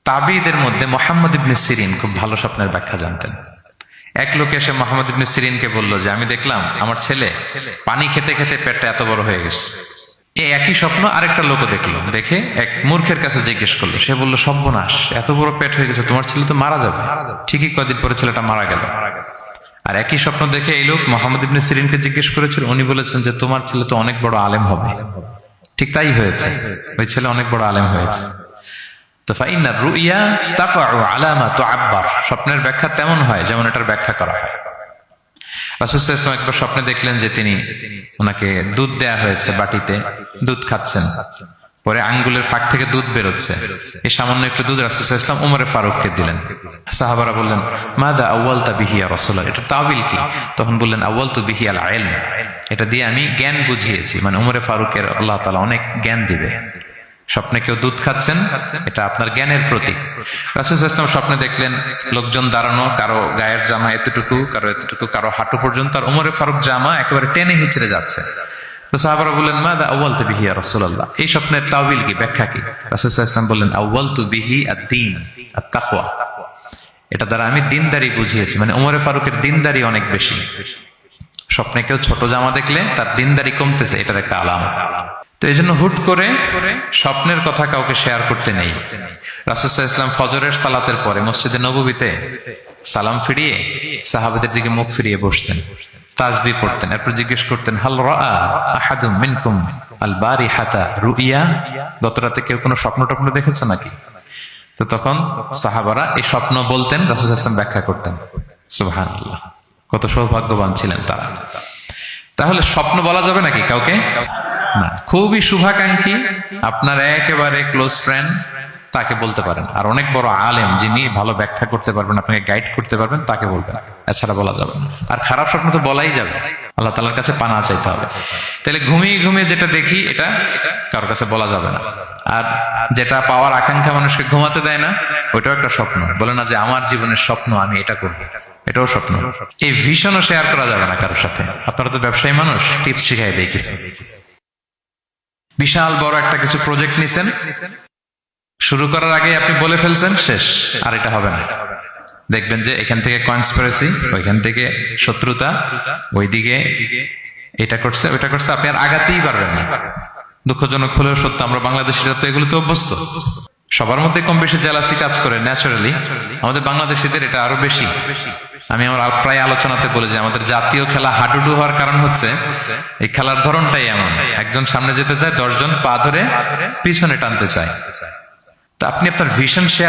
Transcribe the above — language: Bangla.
তাবিদের মধ্যে মুহাম্মদ ইবনে সিরিন খুব ভালো স্বপ্নের ব্যাখ্যা জানতেন। এক লোক এসে মুহাম্মদ ইবনে সিরিনকে বলল যে আমি দেখলাম আমার ছেলে পানি খেতে খেতে পেটটা এত বড় হয়ে গেছে। এই একই স্বপ্ন আরেকটা লোকও দেখলো, দেখে এক মূর্খের কাছে জিজ্ঞেস করলো। সে বলল সর্বনাশ, এত বড় পেট হয়ে গেছে, তোমার ছেলে তো মারা যাবে। ঠিকই কয়েকদিন পরে ছেলেটা মারা গেল। আর একই স্বপ্ন দেখে এই লোক মুহাম্মদ ইবনে সিরিনকে জিজ্ঞেস করেছিল, উনি বলেছেন যে তোমার ছেলে তো অনেক বড় আলেম হবে। ঠিক তাই হয়েছে, ওই ছেলে অনেক বড় আলেম হয়েছে। তো ফাইন্না রুইয়া তাকউ আলা মা তুআব্বার, স্বপ্নের ব্যাখ্যা তেমন হয় যেমন এটার ব্যাখ্যা করা হয়। রাসূল সাল্লাল্লাহু আলাইহি ওয়াসাল্লাম একবার স্বপ্নে দেখলেন যে তিনি ওনাকে দুধ দেয়া হয়েছে, বাটিতে দুধ খাচ্ছেন, পরে আঙ্গুলের ফাঁক থেকে দুধ বেরোচ্ছে। এই সামান্য একটু দুধ রাসূল সাল্লাল্লাহু আলাইহি ওয়াসাল্লাম উমরে ফারুককে দিলেন। সাহাবারা বললেন মাযা আউয়ালতা বিহি ইয়া রাসূলুল্লাহ, এটা তাওয়িল কি? তখন বললেন আউয়ালতু বিহি আল ইলম, এটা দিয়ে আমি জ্ঞান বুঝিয়েছি, মানে উমরে ফারুকের আল্লাহ তাআলা অনেক জ্ঞান দিবে। স্বপ্নে কেউ দুধ খাচ্ছেন, এটা আপনার জ্ঞানের প্রতীক। রাসূল সাল্লাল্লাহু আলাইহি ওয়াসাল্লাম স্বপ্নে দেখলেন লোকজন দাঁড়ানো, কারো গায়ের জামা এতটুকু, কারো এতটুকু, কারো হাঁটু পর্যন্ত, আর উমরে ফারুক জামা একেবারে টেনে হিচড়ে যাচ্ছে। তো সাহাবারা বললেন মাযা আউয়ালতু বিহি ইয়া রাসূলুল্লাহ, এই স্বপ্নের তাওয়িল কি, ব্যাখ্যা কি? রাসূল সাল্লাল্লাহু আলাইহি ওয়াসাল্লাম বললেন আউয়ালতু বিহি আদ-দীন আত-তাকওয়া, এটা দ্বারা আমি দিনদারি বুঝিয়েছি, মানে উমরে ফারুকের দিনদারি অনেক বেশি। স্বপ্নে কেউ ছোট জামা দেখলে তার দিনদারি কমতেছে, এটার একটা আলামত। তো এই জন্য হুট করে স্বপ্নের কথা কাউকে শেয়ার করতে নেই। রাসূল সাল্লাল্লাহু আলাইহি ওয়াসাল্লাম ফজরের সালাতের পরে মসজিদে নববীতে সালাম ফিরিয়ে সাহাবাদের দিকে মুখ ফিরিয়ে বসতেন, তাসবিহ পড়তেন, এরপর জিজ্ঞেস করতেন হাল রাআ আহাদুম মিনকুম আল বারিহাতা রুইয়া, গত রাতে কেউ কোনো স্বপ্ন টপ্ন দেখেছে নাকি? তো তখন সাহাবারা এই স্বপ্ন বলতেন, রাসূল সাল্লাল্লাহু আলাইহি ওয়াসাল্লাম ব্যাখ্যা করতেন। সুবহানাল্লাহ, কত সৌভাগ্যবান ছিলেন তারা। তাহলে স্বপ্ন বলা যাবে নাকি কাউকে? না। খুবই শুভাকাঙ্ক্ষী, আপনার একেবারে ক্লোজ ফ্রেন্ড, তাকে বলতে পারেন। আর অনেক বড় আলেম যিনি ভালো ব্যাখ্যা করতে পারবেন, আপনাকে গাইড করতে পারবেন, তাকে বলবেন, এছাড়া বলা যাবে না। আর খারাপ স্বপ্ন তো বলাই যাবে, আল্লাহ তাআলার কাছে পানা চাইতে হবে। তাহলে ঘুমিয়ে ঘুমিয়ে যেটা দেখি এটা কারোর কাছে বলা যাবে না। আর যেটা পাওয়ার আকাঙ্ক্ষা মানুষকে ঘুমাতে দেয় না, ওইটাও একটা স্বপ্ন। বলে না যে আমার জীবনের স্বপ্ন আমি এটা করবো, এটাও স্বপ্ন। এই ভিশনও শেয়ার করা যাবে না কারোর সাথে। আপনারা তো ব্যবসায়ী মানুষ, টিপস শিখাই দেয় কিছু। বিশাল বড় একটা কিছু প্রজেক্ট নিছেন, শুরু করার আগে আপনি বলে ফেলছেন শেষ, আর এটা হবে না। দেখবেন যে এখান থেকে কনস্পিরেসি, ওইখান থেকে শত্রুতা, ওইদিকে এটা করছে ওইটা করছে, আপনি আর আগাতেই পারবেন না। দুঃখজনক হলেও সত্য, আমরা বাংলাদেশিরা তো এগুলোতে অভ্যস্ত। সবার মধ্যে কম বেশি জেলাসি কাজ করে ন্যাচারালি, আমাদের বাংলাদেশিদের এটা আরো বেশি। আমি আমার প্রায় আলোচনাতে বলি যে আমাদের জাতীয় খেলা হাডুডু হওয়ার কারণ হচ্ছে এই খেলার ধরনটাই এমন, একজন সামনে যেতে চায়, 10 জন পা ধরে পিছনে টানতে চায়। তা আপনি আপনার ভিশন শেয়ার